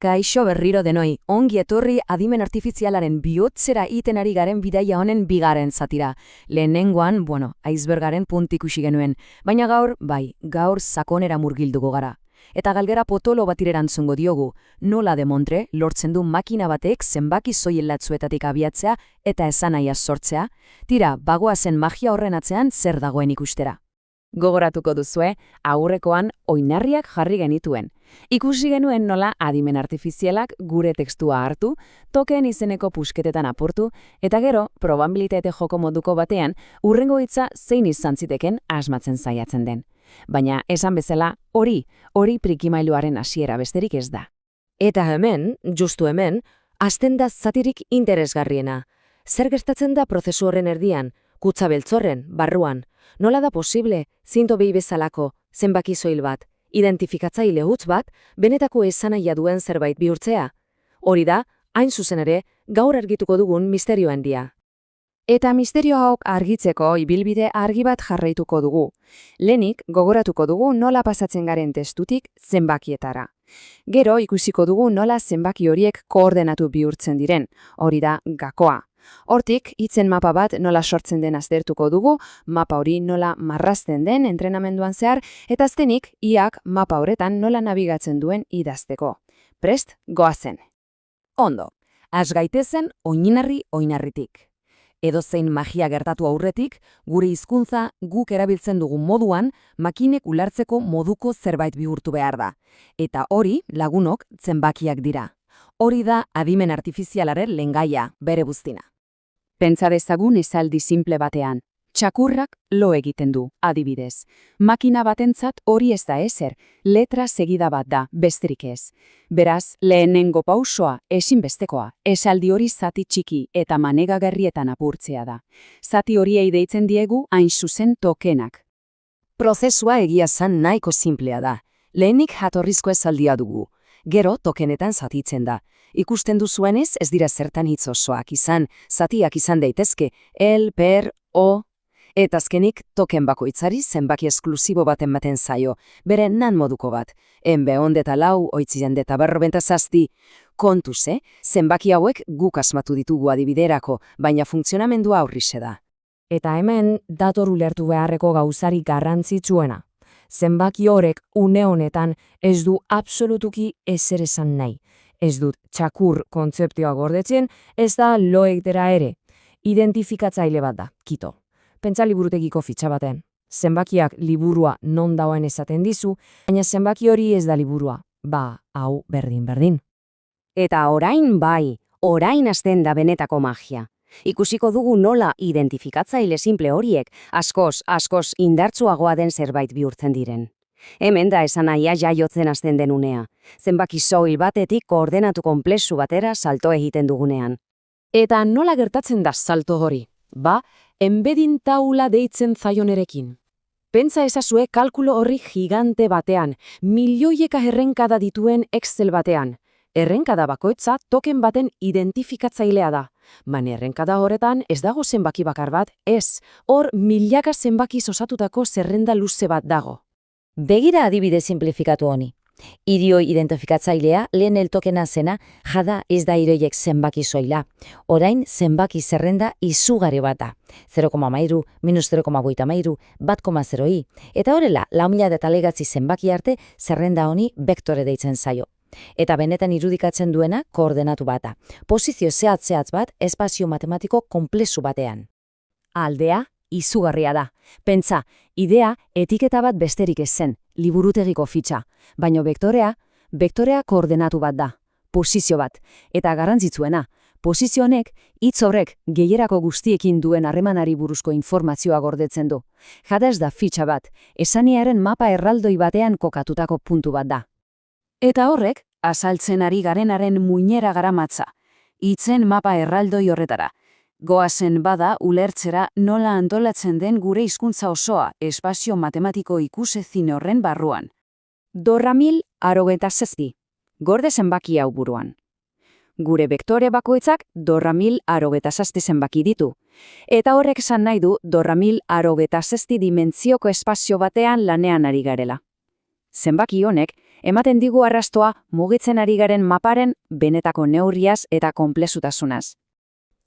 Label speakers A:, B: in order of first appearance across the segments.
A: Kaixo berriro denoi, ongi etorri adimen artifizialaren bihotzera iten ari garen bidaia honen bigaren zatira. Lehenengoan, icebergaren punt ikusi genuen, baina gaur sakonera murgilduko gara. Eta galgera potolo bat irerantzungo diogu, nola demontre lortzen du makina batek zenbaki soil latzuetatik abiatzea eta esanaia sortzea, tira, bagoazen magia horren atzean zer dagoen ikustera. Gogoratuko duzue, aurrekoan oinarriak jarri genituen. Ikusi genuen nola adimen artifizialak gure tekstua hartu, token izeneko pusketetan apurtu, eta gero, probabilitate joko moduko batean, hurrengo hitza zein izan ziteken asmatzen saiatzen den. Baina, esan bezala, hori prikimailuaren hasiera besterik ez da.
B: Eta hemen, justu hemen, hasten da zatirik interesgarriena. Zer gertatzen da prozesu horren erdian, kutsa beltzorren, barruan? Nola da posible, zinto behi bezalako, zenbaki soil bat, identifikatzaile huts bat, benetako esanaia duen zerbait bihurtzea? Hori da, hain zuzen ere, gaur argituko dugun misterio handia.
A: Eta misterio hau argitzeko ibilbide argi bat jarraituko dugu. Lehenik gogoratuko dugu nola pasatzen garen testutik zenbakietara. Gero ikusiko dugu nola zenbaki horiek koordenatu bihurtzen diren, hori da gakoa. Hortik, hitzen mapa bat nola sortzen den aztertuko dugu, mapa hori nola marrazten den entrenamenduan zehar, eta azkenik, iak mapa horretan nola nabigatzen duen idazteko. Prest, goazen. Ondo, has gaitezen oinarritik. Edozein magia gertatu aurretik, gure hizkuntza guk erabiltzen dugun moduan, makinek ulertzeko moduko zerbait bihurtu behar da. Eta hori, lagunok, zenbakiak dira. Hori da adimen artifizialaren lengaia, bere buztina. Pentsa dezagun esaldi simple batean. Txakurrak lo egiten du, adibidez. Makina batentzat hori ez da ezer, letra segida bat da, besterik ez. Beraz, lehenengo pausoa, ezinbestekoa, esaldi hori zati txiki eta manegagarrietan apurtzea da. Zati horiei deitzen diegu hain zuzen tokenak. Prozesua egia zan nahiko simplea da. Lehenik jatorrizko esaldia dugu. Gero tokenetan zatitzen da. Ikusten duzuenez ez dira zertan hitz osoak izan, zatiak izan daitezke, el, per, o. Eta azkenik token bakoitzari zenbaki esklusibo bat ematen zaio, bere nan moduko bat. Enbe ondeta lau, oitziren eta berrobenta zazti. Kontuz, zenbaki hauek guk asmatu ditugu adibiderako, baina funtzionamendua aurrixe da. Eta hemen dator ulertu beharreko gauzari garrantzitsuena. Zenbaki horrek une honetan ez du absolutuki ezer esan nahi. Ez dut txakur kontzeptioa gordetzen, ez da lo egitera ere. Identifikatzaile bat da, kito. Pentsa liburutegiko fitxa baten. Zenbakiak liburua non dagoen esaten dizu, baina zenbaki hori ez da liburua. Hau berdin.
B: Eta orain hasten da benetako magia. Ikusiko dugu nola identifikatzaile simple horiek askoz indartsuagoa den zerbait bihurtzen diren. Hemen da esanaia jaiotzen hasten den unea. Zenbaki soil batetik koordenatu konplexu batera salto egiten dugunean.
A: Eta nola gertatzen da salto hori? Enbedin taula deitzen zaionerekin. Pentsa ezazue kalkulo horri gigante batean, milioieka errenkada dituen Excel batean. Errenkada bakoitza token baten identifikatzailea da. Baina errenkada horretan ez dago zenbaki bakar bat, ez. Hor milaka zenbakiz osatutako zerrenda luze bat dago.
B: Begira adibide simplifikatu honi. Idio identifikatzailea lehen eltokena zena jada ez da iroiek zenbaki soila. Orain zenbaki zerrenda izugarri bat da. 0,3, minus 0,53, 1,0i. Eta horrela, 4.000 eta legatzi zenbaki arte zerrenda honi bektore deitzen zaio. Eta benetan irudikatzen duena koordenatu bata. Posizio zehatz bat espazio matematiko konplexu batean.
A: Aldea izugarria da. Pentsa, idea etiketa bat besterik ez zen, liburutegiko fitxa. Baina bektorea koordenatu bat da. Posizio bat. Eta garrantzitsuena, posizio honek hitz horrek gehierako guztiekin duen harremanari buruzko informazioa gordetzen du. Jada ez da fitxa bat, esaniaren mapa erraldoi batean kokatutako puntu bat da. Eta horrek, azaltzen ari garenaren muinera garamatza. Hitzen mapa erraldoi horretara. Goazen bada ulertzera nola antolatzen den gure hizkuntza osoa espazio matematiko ikusezin horren barruan. 4.067. Gorde zenbaki hau buruan. Gure bektore bakoitzak 4.067 zenbaki ditu. Eta horrek esan nahi du 4.067 dimentsioko espazio batean lanean ari garela. Zenbaki honek ematen digu arrastoa mugitzen ari garen maparen benetako neurriaz eta konplexutasunaz.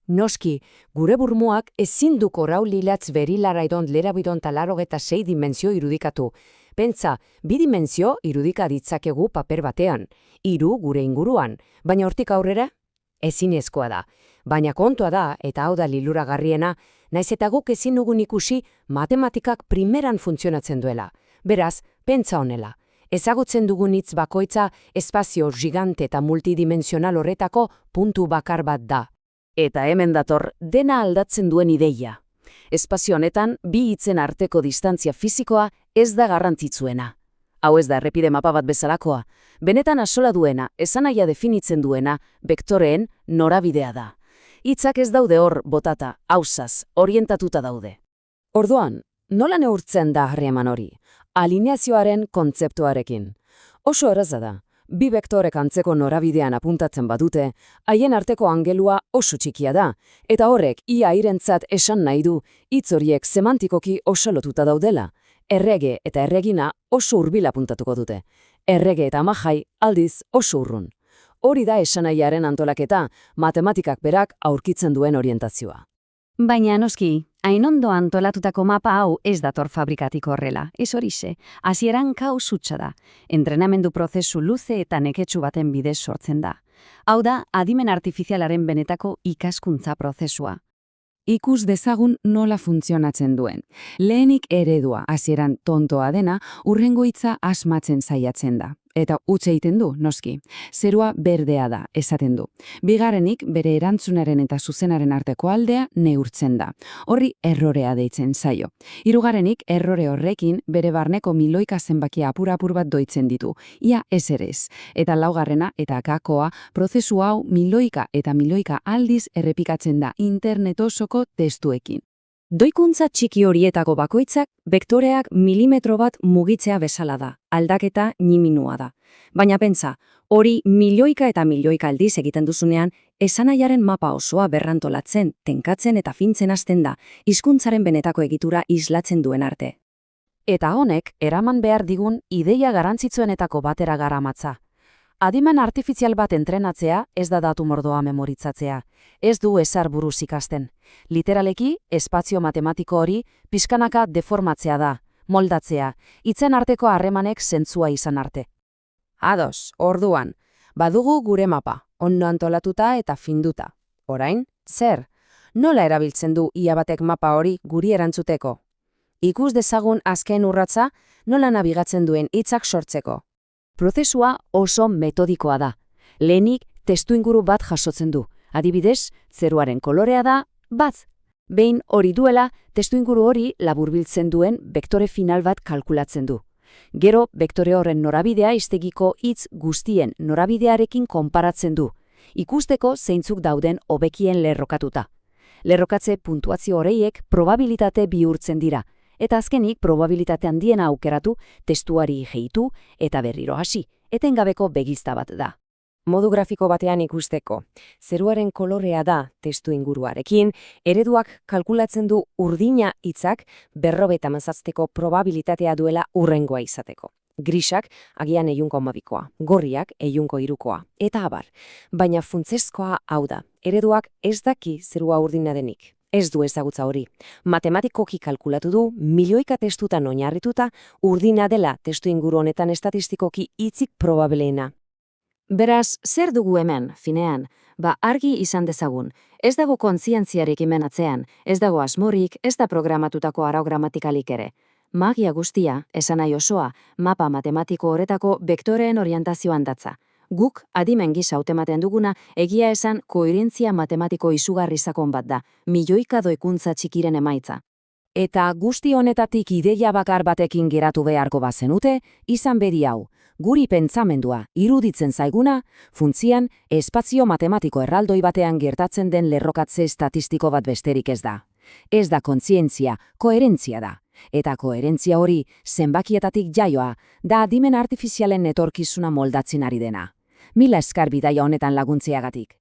C: Noski, gure burmuak ezin du korrau lilatz berilarraidon lerabidon talarrogeta 6 dimentsio irudikatu. Pentsa, 2 dimentsio irudika ditzakegu paper batean, 3 gure inguruan, baina hortik aurrera? Ezinezkoa da. Baina kontua da, eta hau da liluragarriena, naiz eta guk ezin dugun ikusi matematikak primeran funtzionatzen duela. Beraz, pentsa honela. Ezagutzen dugun hitz bakoitza espazio gigante eta multidimensional horretako puntu bakar bat da.
D: Eta hemen dator dena aldatzen duen ideia. Espazio honetan, bi hitzen arteko distantzia fisikoa ez da garrantzitsuena. Hau ez da errepide mapa bat bezalakoa. Benetan axola duena, esanahia definitzen duena, bektoreen norabidea da. Hitzak ez daude hor botata, ausaz, orientatuta daude.
C: Orduan, nola neurtzen da harreman hori? Alineazioaren kontzeptuarekin. Oso erraza da. Bi bektorek antzeko norabidean apuntatzen badute, haien arteko angelua oso txikia da, eta horrek ia irentzat esan nahi du, hitz horiek semantikoki oso lotuta daudela. Errege eta erregina oso hurbil apuntatuko dute. Errege eta majai aldiz oso urrun. Hori da esanahiaren antolaketa, matematikak berak aurkitzen duen orientazioa.
A: Baina noski, hain ondo antolatutako mapa hau ez dator fabrikatik horrela, ez horixe, hasieran kaos hutsa da, entrenamendu prozesu luze eta neketsu baten bidez sortzen da. Hau da, adimen artifizialaren benetako ikaskuntza prozesua. Ikus dezagun nola funtzionatzen duen. Lehenik eredua hasieran tontoa dena, hurrengo hitza asmatzen saiatzen da. Eta utz egiten du, noski. Zerua berdea da, esaten du. Bigarrenik, bere erantzunaren eta zuzenaren arteko aldea neurtzen da. Horri errorea deitzen zaio. Hirugarrenik, errore horrekin bere barneko miloika zenbakia apur-apur bat doitzen ditu. Ia eserez. Eta laugarrena eta gakoa, prozesu hau miloika eta miloika aldiz errepikatzen da internet osoko testuekin. Doikuntza txiki horietako bakoitzak, bektoreak milimetro bat mugitzea bezala da, aldaketa niminua da. Baina pentsa, hori milioika eta milioika aldiz egiten duzunean, esanahiaren mapa osoa berrantolatzen, tenkatzen eta fintzen hasten da, hizkuntzaren benetako egitura islatzen duen arte.
D: Eta honek, eraman behar digun ideia garantzitsuenetako batera garamatza. Adimen artifizial bat entrenatzea ez da datu mordoa memoritzatzea. Ez du ezar buruz ikasten. Literaleki, espazio matematiko hori pixkanaka deformatzea da, moldatzea, hitzen arteko harremanek zentzua izan arte.
C: Ados, orduan, badugu gure mapa, ondo antolatuta eta finduta. Orain, zer? Nola erabiltzen du ia batek mapa hori guri erantzuteko? Ikus dezagun azken urratsa, nola nabigatzen duen hitzak sortzeko.
D: Prozesua oso metodikoa da. Lehenik, testuinguru bat jasotzen du. Adibidez, zeruaren kolorea da bat. Behin hori duela, testuinguru hori laburbiltzen duen bektore final bat kalkulatzen du. Gero, bektore horren norabidea hiztegiko hitz guztien norabidearekin konparatzen du. Ikusteko zeintzuk dauden hobekien lerrokatuta. Lerrokatze puntuazio horreiek probabilitate bihurtzen dira. Eta azkenik probabilitate handiena aukeratu, testuari gehitu eta berriro hasi, etengabeko begizta bat da.
C: Modu grafiko batean ikusteko, zeruaren kolorea da testu inguruarekin, ereduak kalkulatzen du urdina hitzak 57ko probabilitatea duela hurrengoa izateko. Grisak agian 1,2koa, gorriak 1,3koa, eta abar. Baina funtsezkoa hau da, ereduak ez daki zerua urdina denik. Ez du ezagutza hori. Matematikoki kalkulatu du, milioika testutan oinarrituta, urdina dela testu inguru honetan estatistikoki hitzik probableena.
B: Beraz, zer dugu hemen, finean? Argi izan dezagun. Ez dago kontzientziarik atzean, ez dago asmorik, ez da programatutako arau gramatikalik ere. Magia guztia, esanahi osoa, mapa matematiko horretako bektoreen orientazioan datza. Guk adimen gisa hautematen duguna egia esan koherentzia matematiko izugarri sakon bat da, milioika doikuntza txikiren emaitza.
C: Eta guzti honetatik ideia bakar batekin geratu beharko bazenute, izan bedi hau. Guri pentsamendua iruditzen zaiguna, funtzian espazio matematiko erraldoi batean gertatzen den lerrokatze estatistiko bat besterik ez da. Ez da kontzientzia, koherentzia da. Eta koherentzia hori zenbakietatik jaioa, da adimen artifizialen etorkizuna moldatzen ari dena. Mila esker bidaia honetan laguntzeagatik.